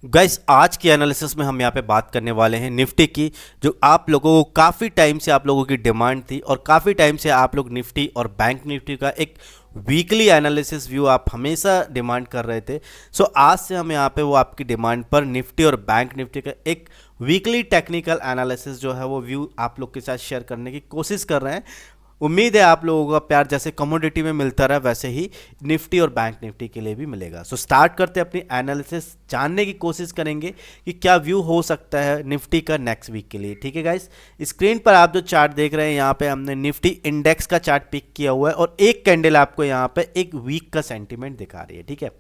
Guys आज की analysis में हम यहाँ पे बात करने वाले हैं निफ्टी की, जो आप लोगों को काफ़ी टाइम से आप लोगों की डिमांड थी और काफ़ी टाइम से आप लोग निफ्टी और बैंक निफ्टी का एक वीकली एनालिसिस व्यू आप हमेशा डिमांड कर रहे थे। सो आज से हम यहाँ पे वो आपकी डिमांड पर निफ्टी और बैंक निफ्टी का एक वीकली टेक्निकल एनालिसिस जो है वो व्यू आप लोग के साथ शेयर करने की कोशिश कर रहे हैं। उम्मीद है आप लोगों का प्यार जैसे कमोडिटी में मिलता रहा वैसे ही निफ्टी और बैंक निफ्टी के लिए भी मिलेगा। सो स्टार्ट करते हैं अपनी एनालिसिस, जानने की कोशिश करेंगे कि क्या व्यू हो सकता है निफ्टी का नेक्स्ट वीक के लिए। ठीक है गाइस, स्क्रीन पर आप जो चार्ट देख रहे हैं यहाँ पे हमने निफ्टी इंडेक्स का चार्ट पिक किया हुआ है और एक कैंडल आपको यहाँ पे एक वीक का सेंटीमेंट दिखा रही है। ठीक है,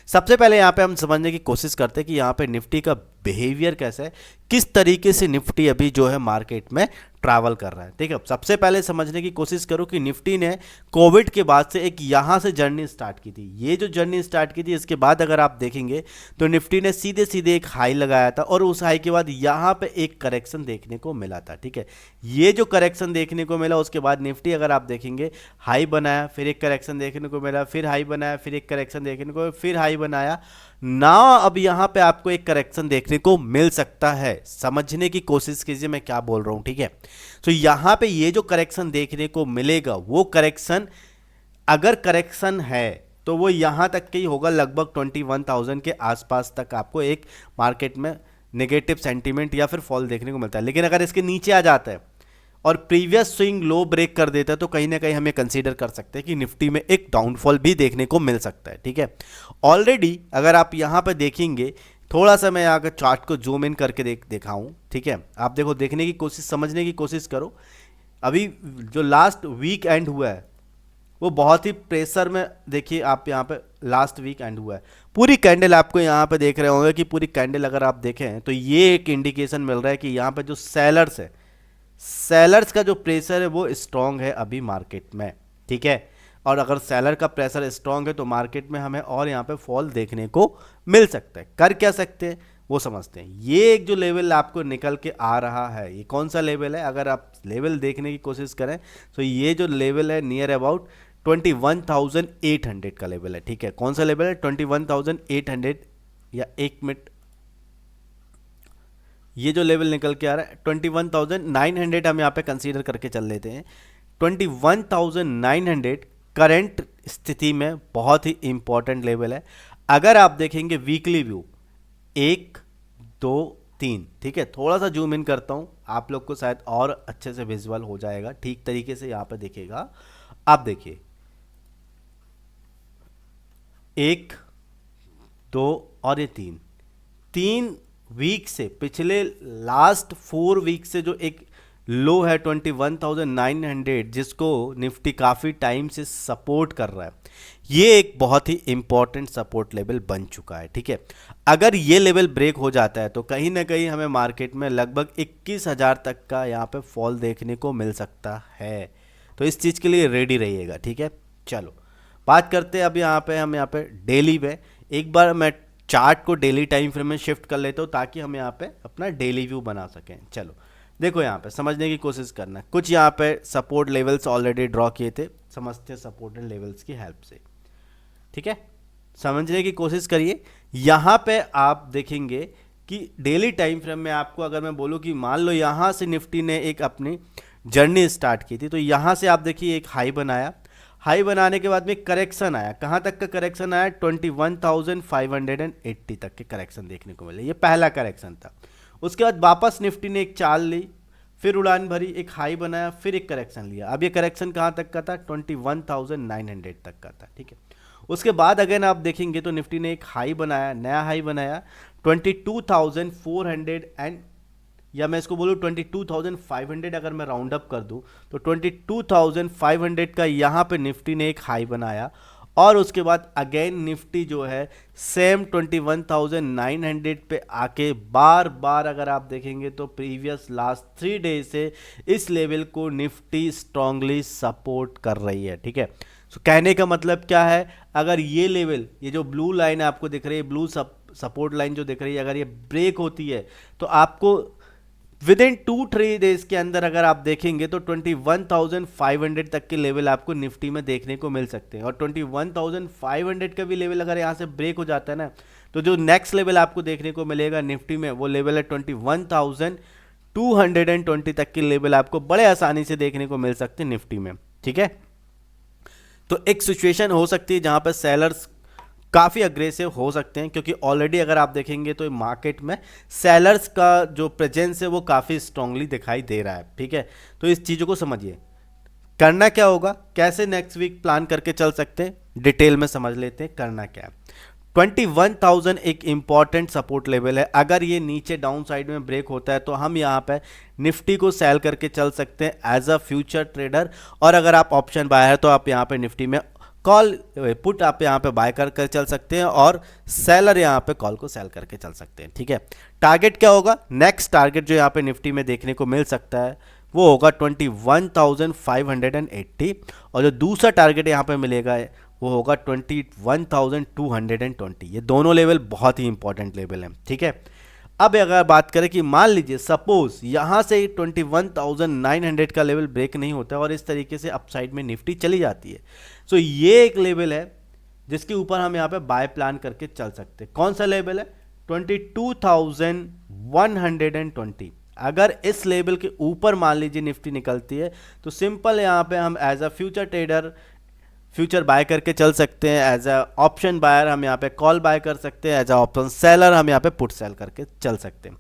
सबसे पहले यहाँ पे हम समझने की कोशिश करते हैं कि यहाँ पे निफ्टी का बिहेवियर कैसा है, किस तरीके से निफ्टी अभी जो है मार्केट में ट्रैवल कर रहा है। ठीक है, सबसे पहले समझने की कोशिश करो कि निफ्टी ने कोविड के बाद से एक यहाँ से जर्नी स्टार्ट की थी। ये जो जर्नी स्टार्ट की थी इसके बाद अगर आप देखेंगे तो निफ्टी ने सीधे सीधे एक हाई लगाया था और उस हाई के बाद यहाँ पे एक करेक्शन देखने को मिला था। ठीक है, ये जो करेक्शन देखने को मिला उसके बाद निफ्टी अगर आप देखेंगे हाई बनाया, फिर एक करेक्शन देखने को मिला, फिर हाई बनाया, फिर एक करेक्शन देखने को, फिर हाई बनाया ना। अब यहाँ पे आपको एक करेक्शन देखने को मिल सकता है, समझने की कोशिश कीजिए मैं क्या बोल रहा हूँ। ठीक है, तो यहाँ पे ये जो करेक्शन देखने को मिलेगा वो करेक्शन अगर करेक्शन है तो वो यहाँ तक के ही होगा, लगभग 21,000 के आसपास तक आपको एक मार्केट में नेगेटिव सेंटीमेंट या फिर फॉल देखने को मिलता है। लेकिन अगर इसके नीचे आ जाता है और प्रीवियस स्विंग लो ब्रेक कर देता है तो कहीं ना कहीं हमें कंसीडर कर सकते हैं कि निफ्टी में एक डाउनफॉल भी देखने को मिल सकता है। ठीक है, ऑलरेडी अगर आप यहाँ पर देखेंगे, थोड़ा सा मैं यहाँ का चार्ट को जूम इन करके दिखाऊं। ठीक है, आप देखो, देखने की कोशिश, समझने की कोशिश करो। अभी जो लास्ट वीक एंड हुआ है वो बहुत ही प्रेशर में, देखिए आप यहाँ पे लास्ट वीक एंड हुआ है, पूरी कैंडल आपको यहाँ पे देख रहे होंगे कि पूरी कैंडल अगर आप देखें तो ये एक इंडिकेशन मिल रहा है कि यहाँ पे जो सेलर्स है, सेलर्स का जो प्रेशर है वो स्ट्रांग है अभी मार्केट में। ठीक है, और अगर सेलर का प्रेशर स्ट्रांग है तो मार्केट में हमें और यहाँ पे फॉल देखने को मिल सकता है। कर क्या सकते हैं वो समझते हैं। ये एक जो लेवल आपको निकल के आ रहा है, ये कौन सा लेवल है? अगर आप लेवल देखने की कोशिश करें तो ये जो लेवल है नियर अबाउट 21,800 का लेवल है। ठीक है, कौन सा लेवल है? 21,800, या एक मिनट, ये जो लेवल निकल के आ रहा है 21,900 हम यहाँ पे कंसीडर करके चल लेते हैं। 21,900 करंट स्थिति में बहुत ही इंपॉर्टेंट लेवल है। अगर आप देखेंगे वीकली व्यू 1 2 3, ठीक है, थोड़ा सा जूम इन करता हूँ, आप लोग को शायद और अच्छे से विजुअल हो जाएगा, ठीक तरीके से यहाँ पे दिखेगा। आप देखिए 1 2 और ये 3 वीक से, पिछले लास्ट 4 वीक से जो एक लो है 21,900, जिसको निफ्टी काफ़ी टाइम से सपोर्ट कर रहा है, ये एक बहुत ही इंपॉर्टेंट सपोर्ट लेवल बन चुका है। ठीक है, अगर ये लेवल ब्रेक हो जाता है तो कहीं ना कहीं हमें मार्केट में लगभग 21,000 तक का यहाँ पे फॉल देखने को मिल सकता है। तो इस चीज़ के लिए रेडी रहिएगा। ठीक है, चलो बात करते हैं अब यहाँ पे, हम यहाँ पे डेली में एक बार मैं चार्ट को डेली टाइम फ्रेम में शिफ्ट कर लेता हूँ ताकि हम यहाँ पे अपना डेली व्यू बना सकें। चलो देखो, यहाँ पे समझने की कोशिश करना, कुछ यहाँ पे सपोर्ट लेवल्स ऑलरेडी ड्रॉ किए थे, समझते हैं सपोर्टेड लेवल्स की हेल्प से। ठीक है, समझने की कोशिश करिए। यहाँ पे आप देखेंगे कि डेली टाइम फ्रेम में आपको अगर मैं बोलूँ कि मान लो यहाँ से निफ्टी ने एक अपनी जर्नी स्टार्ट की थी, तो यहाँ से आप देखिए एक हाई बनाया, हाई बनाने के बाद में करेक्शन आया, कहाँ तक का करेक्शन आया? 21,580 तक के करेक्शन देखने को मिले, ये पहला करेक्शन था। उसके बाद वापस निफ्टी ने एक चाल ली, फिर उड़ान भरी, एक हाई बनाया, फिर एक करेक्शन लिया। अब ये करेक्शन कहाँ तक का था? 21,900 तक का था। ठीक है, उसके बाद अगेन आप देखेंगे तो निफ्टी ने एक हाई बनाया, नया हाई बनाया 22,400 एंड, या मैं इसको बोलूँ 22,500, अगर मैं राउंड अप कर दूँ तो 22,500 का यहाँ पे निफ्टी ने एक हाई बनाया और उसके बाद अगेन निफ्टी जो है सेम 21,900 पे आके बार बार, अगर आप देखेंगे तो प्रीवियस लास्ट 3 डेज से इस लेवल को निफ्टी स्ट्रांगली सपोर्ट कर रही है। ठीक है, सो कहने का मतलब क्या है? अगर ये लेवल, ये जो ब्लू लाइन आपको दिख रही है, ब्लू सपोर्ट लाइन जो दिख रही है, अगर ये ब्रेक होती है तो आपको विद इन 2-3 डेज के अंदर अगर आप देखेंगे तो 21,500 तक के लेवल आपको निफ्टी में देखने को मिल सकते हैं। और 21,500 का भी लेवल अगर यहाँ से ब्रेक हो जाता है ना, तो जो नेक्स्ट लेवल आपको देखने को मिलेगा निफ्टी में वो लेवल है 21,220 तक की लेवल आपको बड़े आसानी से देखने को मिल सकते हैं निफ्टी में, ठीक है। तो एक सिचुएशन हो सकती है जहां पर सेलर्स काफ़ी अग्रेसिव हो सकते हैं, क्योंकि ऑलरेडी अगर आप देखेंगे तो मार्केट में सेलर्स का जो प्रेजेंस है वो काफ़ी स्ट्रांगली दिखाई दे रहा है, ठीक है। तो इस चीज़ों को समझिए, करना क्या होगा, कैसे नेक्स्ट वीक प्लान करके चल सकते हैं, डिटेल में समझ लेते हैं करना क्या है। 21,000 एक इंपॉर्टेंट सपोर्ट लेवल है। अगर ये नीचे डाउन साइड में ब्रेक होता है तो हम यहाँ पे निफ्टी को सेल करके चल सकते हैं एज अ फ्यूचर ट्रेडर, और अगर आप ऑप्शन बाय है तो आप यहाँ पे निफ्टी में कॉल पुट आप यहाँ पे बाय कर चल सकते हैं, और सेलर यहाँ पे कॉल को सेल करके चल सकते हैं, ठीक है। टारगेट क्या होगा, नेक्स्ट टारगेट जो यहाँ पे निफ्टी में देखने को मिल सकता है वो होगा 21,580, और जो दूसरा टारगेट यहाँ पे मिलेगा वो होगा 21,220। ये दोनों लेवल बहुत ही इंपॉर्टेंट लेवल हैं, ठीक है। अब अगर बात करें कि मान लीजिए सपोज यहाँ से 21,900 का लेवल ब्रेक नहीं होता है और इस तरीके से अपसाइड में निफ्टी चली जाती है, तो ये एक लेवल है जिसके ऊपर हम यहाँ पे बाय प्लान करके चल सकते हैं। कौन सा लेवल है, 22,120। अगर इस लेवल के ऊपर मान लीजिए निफ्टी निकलती है तो सिंपल यहाँ पे हम as a future trader future buy करके चल सकते हैं, एज अ ऑप्शन बायर हम यहाँ पे कॉल बाय कर सकते हैं, एज अ ऑप्शन सेलर हम यहाँ पे पुट सेल करके चल सकते हैं।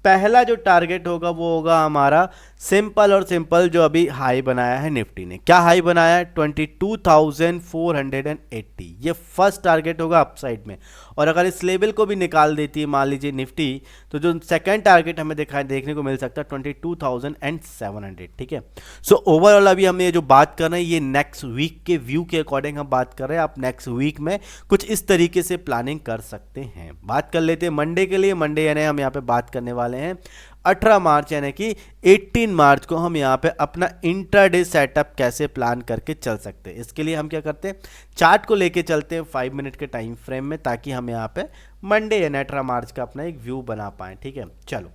पहला जो टारगेट होगा वो होगा हमारा सिंपल और सिंपल जो अभी हाई बनाया है निफ्टी ने। क्या हाई बनाया है, 22,480। ये फर्स्ट टारगेट होगा अपसाइड में, और अगर इस लेवल को भी निकाल देती है मान लीजिए निफ्टी, तो जो सेकंड टारगेट हमें देखने को मिल सकता है 22,700, ठीक है। सो ओवरऑल अभी हम ये जो बात कर रहे हैं ये नेक्स्ट वीक के व्यू के अकॉर्डिंग हम बात कर रहे हैं। आप नेक्स्ट वीक में कुछ इस तरीके से प्लानिंग कर सकते हैं। बात कर लेते हैं मंडे के लिए। मंडे यानी हम यहाँ पे बात करने वाले हैं 18 मार्च, यानी कि 18 मार्च को हम यहाँ पे अपना इंट्राडे सेटअप कैसे प्लान करके चल सकते हैं। इसके लिए हम क्या करते हैं, चार्ट को लेके चलते हैं 5 मिनट के टाइम फ्रेम में, ताकि हम यहाँ पे मंडे यानी 18 मार्च का अपना एक व्यू बना पाएँ, ठीक है। चलो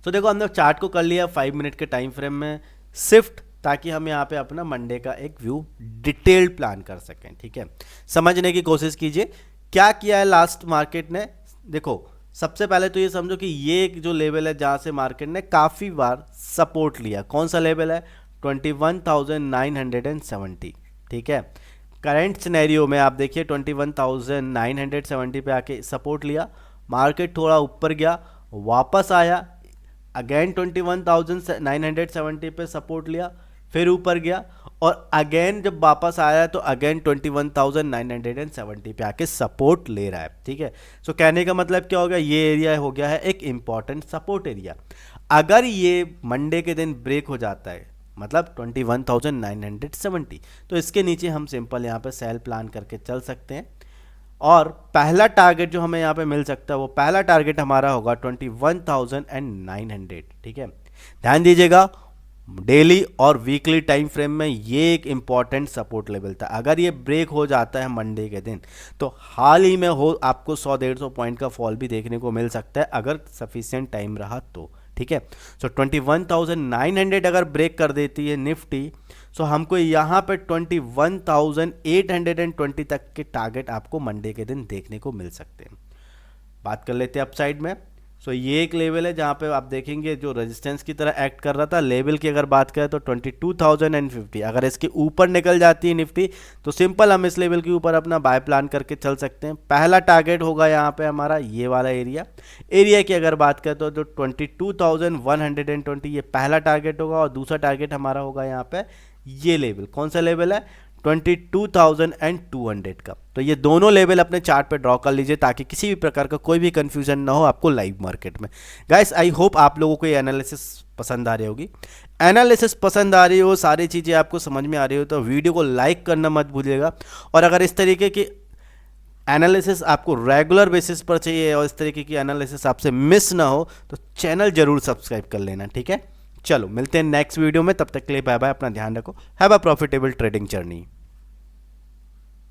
तो देखो हमने चार्ट को कर लिया 5 मिनट के टाइम फ्रेम में शिफ्ट, ताकि हम यहाँ पे अपना मंडे का एक व्यू डिटेल्ड प्लान कर सकें, ठीक है। समझने की कोशिश कीजिए क्या किया है लास्ट मार्केट ने। देखो सबसे पहले तो ये समझो कि ये एक जो लेवल है जहाँ से मार्केट ने काफ़ी बार सपोर्ट लिया, कौन सा लेवल है, 21,970, ठीक है। करंट सिनेरियो में आप देखिए 21,970 पे आके सपोर्ट लिया, मार्केट थोड़ा ऊपर गया, वापस आया, अगेन 21,970 पे सपोर्ट लिया, फिर ऊपर गया, और अगेन जब वापस आया तो अगेन 21,970 पे आके सपोर्ट ले रहा है, ठीक है। सो कहने का मतलब क्या हो गया, ये एरिया हो गया है एक इंपॉर्टेंट सपोर्ट एरिया। अगर ये मंडे के दिन ब्रेक हो जाता है मतलब 21,970, तो इसके नीचे हम सिंपल यहाँ पे सेल प्लान करके चल सकते हैं, और पहला टारगेट जो हमें यहाँ पे मिल सकता है वो पहला टारगेट हमारा होगा 21,900, ठीक है। ध्यान दीजिएगा डेली और वीकली टाइम फ्रेम में ये एक इंपॉर्टेंट सपोर्ट लेवल था। अगर ये ब्रेक हो जाता है मंडे के दिन तो हाल ही में हो आपको 100-150 पॉइंट का फॉल भी देखने को मिल सकता है, अगर सफिशिएंट टाइम रहा तो, ठीक है। सो 21,900 अगर ब्रेक कर देती है निफ्टी, सो हमको यहाँ पे 21,820 तक के टारगेट आपको मंडे के दिन देखने को मिल सकते हैं। बात कर लेते हैं अपसाइड में। सो ये एक लेवल है जहाँ पे आप देखेंगे जो रेजिस्टेंस की तरह एक्ट कर रहा था। लेवल की अगर बात करें तो 22,050, अगर इसके ऊपर निकल जाती है निफ्टी तो सिंपल हम इस लेवल के ऊपर अपना बाय प्लान करके चल सकते हैं। पहला टारगेट होगा यहाँ पे हमारा ये वाला एरिया की अगर बात करें तो 22,120 ये पहला टारगेट होगा, और दूसरा टारगेट हमारा होगा यहाँ पे ये लेवल। कौन सा लेवल है, 22,200 का। तो ये दोनों लेवल अपने चार्ट पे ड्रॉ कर लीजिए ताकि किसी भी प्रकार का कोई भी कंफ्यूजन ना हो आपको लाइव मार्केट में। गाइस आई होप आप लोगों को ये एनालिसिस पसंद आ रही होगी। एनालिसिस पसंद आ रही हो, सारी चीज़ें आपको समझ में आ रही हो तो वीडियो को लाइक करना मत भूलिएगा, और अगर इस तरीके की एनालिसिस आपको रेगुलर बेसिस पर चाहिए और इस तरीके की एनालिसिस आपसे मिस ना हो तो चैनल जरूर सब्सक्राइब कर लेना, ठीक है। चलो मिलते हैं नेक्स्ट वीडियो में, तब तक के लिए बाय बाय, अपना ध्यान रखो, have a profitable trading journey.